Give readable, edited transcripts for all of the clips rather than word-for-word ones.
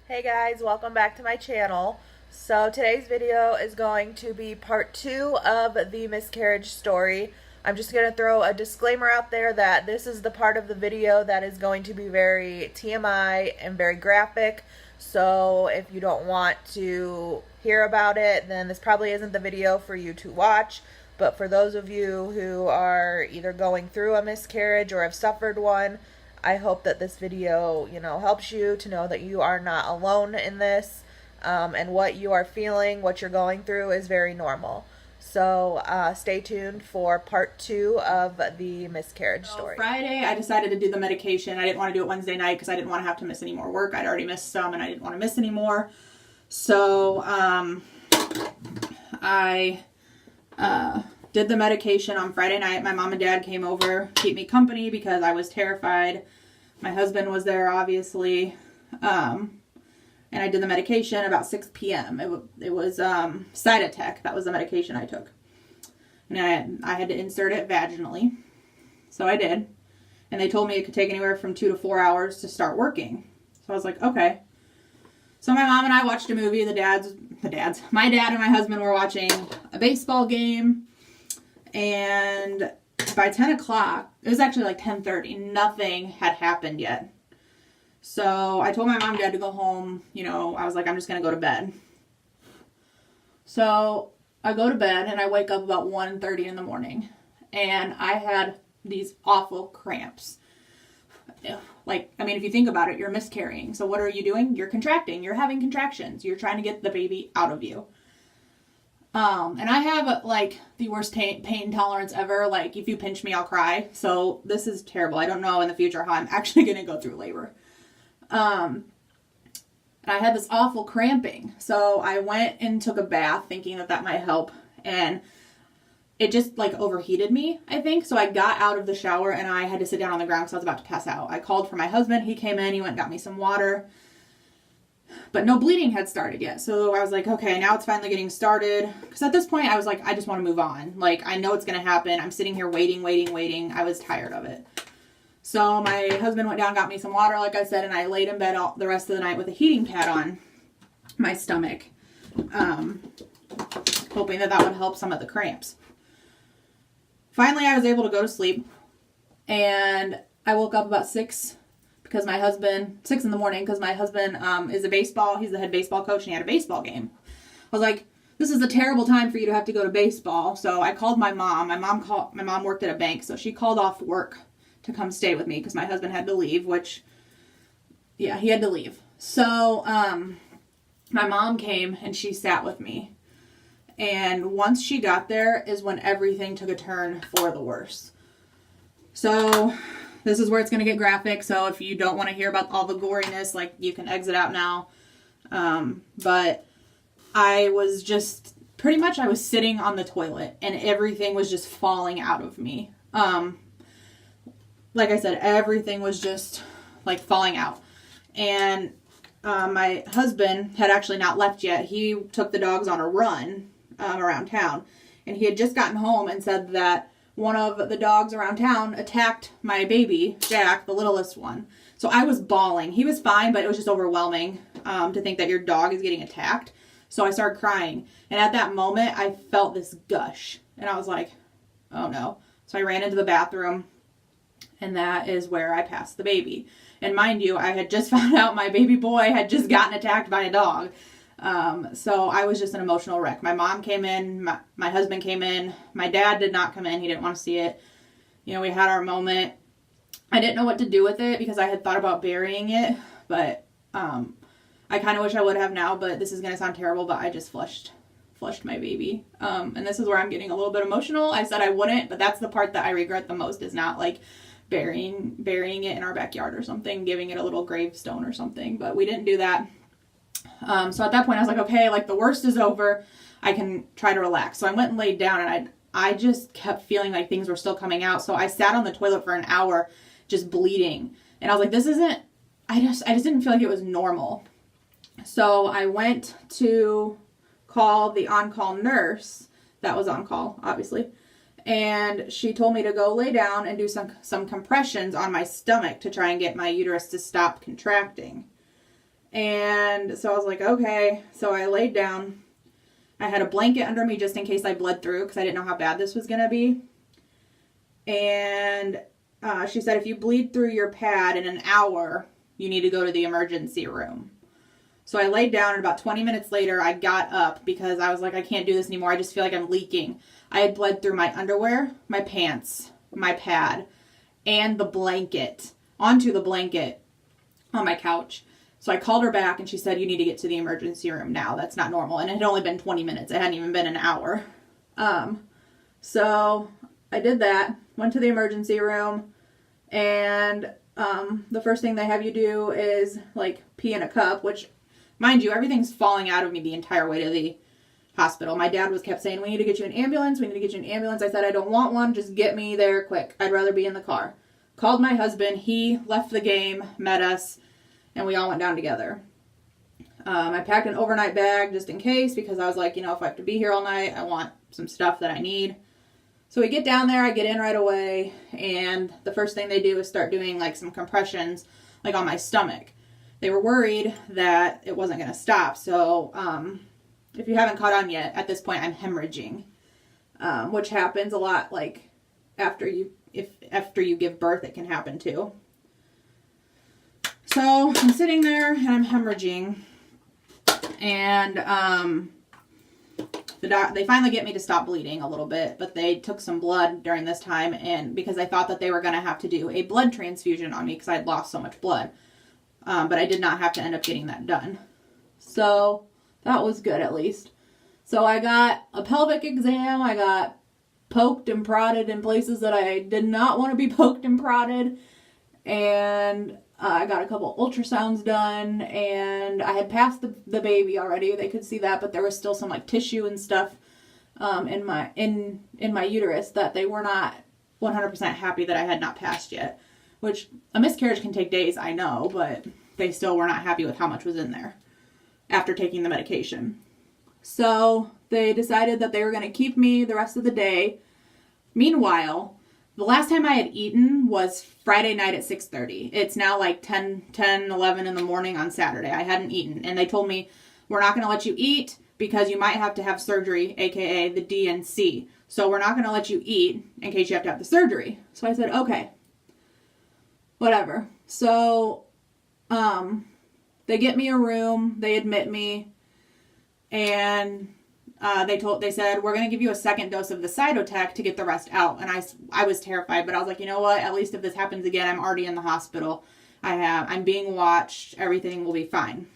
Hey guys, welcome back to my channel. So today's video is going to be part 2 of the miscarriage story. I'm just going to throw a disclaimer out there that this is the part of the video that is going to be very TMI and very graphic. So if you don't want to hear about it, then this probably isn't the video for you to watch. But for those of you who are either going through a miscarriage or have suffered one, I hope that this video, helps you to know that you are not alone in this, and what you are feeling, what you're going through is very normal. So stay tuned for part 2 of the miscarriage story. Friday, I decided to do the medication. I didn't want to do it Wednesday night because I didn't want to have to miss any more work. I'd already missed some and I didn't want to miss any more. So I did the medication on Friday night. My mom and dad came over to keep me company because I was terrified. My husband was there, obviously. And I did the medication about 6 p.m. It was Cytotec. That was the medication I took. And I had to insert it vaginally. So I did. And they told me it could take anywhere from 2 to 4 hours to start working. So I was like, okay. So my mom and I watched a movie. My dad and my husband were watching a baseball game. And by 10 o'clock, it was actually like 10:30, nothing had happened yet. So I told my mom and dad to go home. I was like, I'm just going to go to bed. So I go to bed and I wake up about 1:30 in the morning. And I had these awful cramps. If you think about it, you're miscarrying. So what are you doing? You're contracting. You're having contractions. You're trying to get the baby out of you. And I have the worst pain tolerance ever. If you pinch me, I'll cry. So this is terrible. I don't know in the future how I'm actually going to go through labor. And I had this awful cramping. So I went and took a bath thinking that might help. And it just overheated me, I think. So I got out of the shower and I had to sit down on the ground because I was about to pass out. I called for my husband. He came in. He went and got me some water. But no bleeding had started yet. So I was like, okay, now it's finally getting started. Because at this point, I was like, I just want to move on. I know it's going to happen. I'm sitting here waiting. I was tired of it. So my husband went down, got me some water, like I said, and I laid in bed the rest of the night with a heating pad on my stomach, hoping that would help some of the cramps. Finally, I was able to go to sleep. And I woke up about 6 in the morning, because my husband he's the head baseball coach, and he had a baseball game. I was like, this is a terrible time for you to have to go to baseball. So I called my mom. My mom worked at a bank, so she called off work to come stay with me because my husband had to leave, he had to leave. So my mom came and she sat with me. And once she got there is when everything took a turn for the worse. So this is where it's going to get graphic, so if you don't want to hear about all the goriness, you can exit out now. But I was I was sitting on the toilet, and everything was just falling out of me. Like I said, everything was just, falling out. And my husband had actually not left yet. He took the dogs on a run around town, and he had just gotten home and said that one of the dogs around town attacked my baby, Jack, the littlest one. So I was bawling. He was fine, but it was just overwhelming to think that your dog is getting attacked. So I started crying. And at that moment, I felt this gush. And I was like, oh no. So I ran into the bathroom, and that is where I passed the baby. And mind you, I had just found out my baby boy had just gotten attacked by a dog. So I was just an emotional wreck. My mom came in, my husband came in, my dad did not come in. He didn't want to see it. We had our moment. I didn't know what to do with it because I had thought about burying it, but, I kind of wish I would have now, but this is going to sound terrible, but I just flushed my baby. And this is where I'm getting a little bit emotional. I said I wouldn't, but that's the part that I regret the most, is not burying it in our backyard or something, giving it a little gravestone or something, but we didn't do that. So at that point I was like, okay, the worst is over. I can try to relax. So I went and laid down, and I just kept feeling like things were still coming out. So I sat on the toilet for an hour just bleeding. And I was like, I just didn't feel like it was normal. So I went to call the on-call nurse that was on call, obviously. And she told me to go lay down and do some compressions on my stomach to try and get my uterus to stop contracting. And so I was like, okay. So I laid down. I had a blanket under me just in case I bled through because I didn't know how bad this was going to be. And she said, if you bleed through your pad in an hour, you need to go to the emergency room. So I laid down, and about 20 minutes later, I got up because I was like, I can't do this anymore. I just feel like I'm leaking. I had bled through my underwear, my pants, my pad, and the blanket, onto the blanket on my couch. So I called her back, and she said, you need to get to the emergency room now. That's not normal. And it had only been 20 minutes. It hadn't even been an hour. So I did that, went to the emergency room, and the first thing they have you do is, like, pee in a cup, which, mind you, everything's falling out of me the entire way to the hospital. My dad kept saying, we need to get you an ambulance. We need to get you an ambulance. I said, I don't want one. Just get me there quick. I'd rather be in the car. Called my husband. He left the game, met us, and we all went down together. I packed an overnight bag just in case because I was like, if I have to be here all night, I want some stuff that I need. So we get down there. I get in right away, and the first thing they do is start doing, like, some compressions, like, on my stomach. They were worried that it wasn't going to stop. So, if you haven't caught on yet, at this point, I'm hemorrhaging, which happens a lot. Like, after you give birth, it can happen too. So I'm sitting there and I'm hemorrhaging, and they finally get me to stop bleeding a little bit, but they took some blood during this time, and because I thought that they were going to have to do a blood transfusion on me because I'd lost so much blood. But I did not have to end up getting that done. So that was good, at least. So I got a pelvic exam. I got poked and prodded in places that I did not want to be poked and prodded. And I got a couple ultrasounds done. And I had passed the baby already. They could see that, but there was still some, like, tissue and stuff in my uterus that they were not 100% happy that I had not passed yet. Which, a miscarriage can take days, I know, but they still were not happy with how much was in there after taking the medication. So they decided that they were going to keep me the rest of the day. Meanwhile, the last time I had eaten was Friday night at 6:30. It's now like 11 in the morning on Saturday. I hadn't eaten, and they told me, we're not going to let you eat because you might have to have surgery, aka the DNC. So we're not going to let you eat in case you have to have the surgery. So I said, okay. Whatever. So, they get me a room, they admit me, and they said, we're going to give you a second dose of the Cytotec to get the rest out. And I was terrified, but I was like, you know what? At least if this happens again, I'm already in the hospital. I'm being watched. Everything will be fine.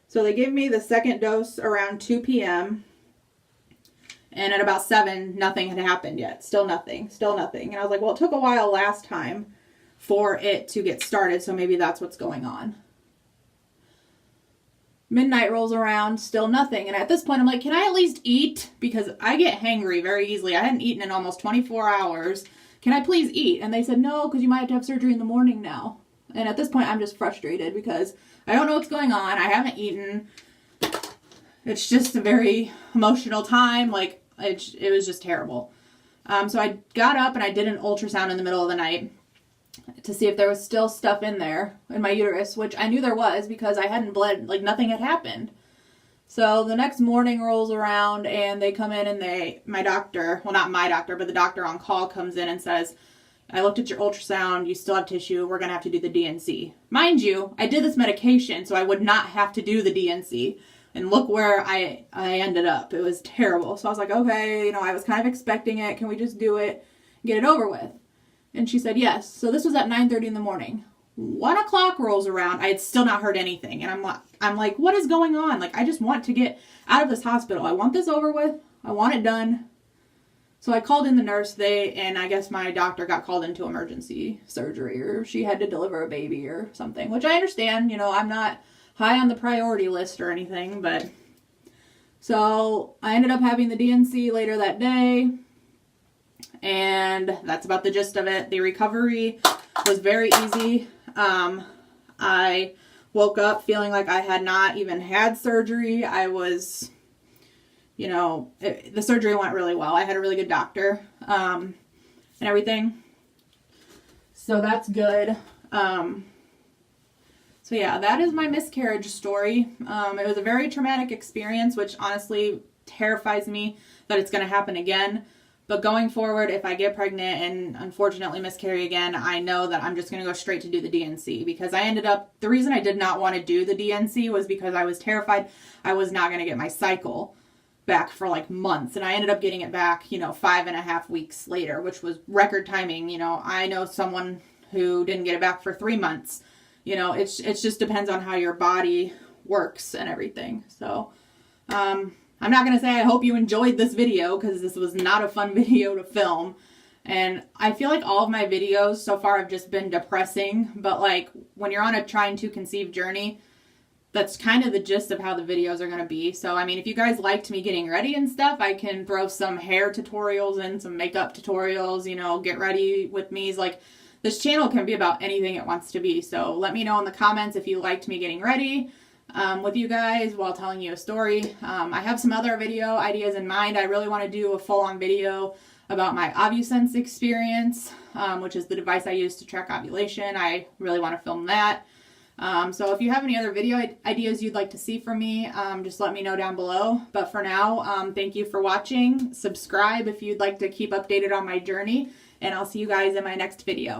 So they gave me the second dose around 2 p.m. And at about 7, nothing had happened yet. Still nothing. And I was like, well, it took a while last time for it to get started, so maybe that's what's going on. Midnight rolls around, still nothing. And at this point, I'm like, can I at least eat? Because I get hangry very easily. I hadn't eaten in almost 24 hours. Can I please eat? And they said, no, because you might have to have surgery in the morning now. And at this point, I'm just frustrated because I don't know what's going on. I haven't eaten. It's just a very emotional time. Like, it was just terrible. So I got up and I did an ultrasound in the middle of the night to see if there was still stuff in there in my uterus, which I knew there was because I hadn't bled, like nothing had happened. So the next morning rolls around and they come in and my doctor, well, not my doctor, but the doctor on call comes in and says, I looked at your ultrasound, you still have tissue, we're going to have to do the DNC. Mind you, I did this medication so I would not have to do the DNC. And look where I ended up. It was terrible. So I was like, okay, I was kind of expecting it. Can we just do it, get it over with? And she said, yes. So this was at 9:30 in the morning. 1 o'clock rolls around. I had still not heard anything. And I'm like, what is going on? Like, I just want to get out of this hospital. I want this over with. I want it done. So I called in the nurse. And I guess my doctor got called into emergency surgery, or she had to deliver a baby or something, which I understand. I'm not high on the priority list or anything, but so I ended up having the DNC later that day. And that's about the gist of it. The recovery was very easy. I woke up feeling like I had not even had surgery. I was, the surgery went really well. I had a really good doctor, and everything. So that's good. So yeah, that is my miscarriage story. It was a very traumatic experience, which honestly terrifies me that it's going to happen again. But going forward, if I get pregnant and unfortunately miscarry again, I know that I'm just going to go straight to do the DNC, because the reason I did not want to do the DNC was because I was terrified I was not going to get my cycle back for like months. And I ended up getting it back, 5.5 weeks later, which was record timing. I know someone who didn't get it back for 3 months. It just depends on how your body works and everything. So, I'm not going to say I hope you enjoyed this video, because this was not a fun video to film. And I feel like all of my videos so far have just been depressing. But like when you're on a trying to conceive journey, that's kind of the gist of how the videos are going to be. So, I mean, if you guys liked me getting ready and stuff, I can throw some hair tutorials and some makeup tutorials, get ready with me. Like, this channel can be about anything it wants to be. So let me know in the comments if you liked me getting ready with you guys while telling you a story. I have some other video ideas in mind. I really want to do a full-on video about my OvuSense experience, which is the device I use to track ovulation. I really want to film that. So if you have any other video ideas you'd like to see from me, just let me know down below. But for now, thank you for watching. Subscribe if you'd like to keep updated on my journey, and I'll see you guys in my next video.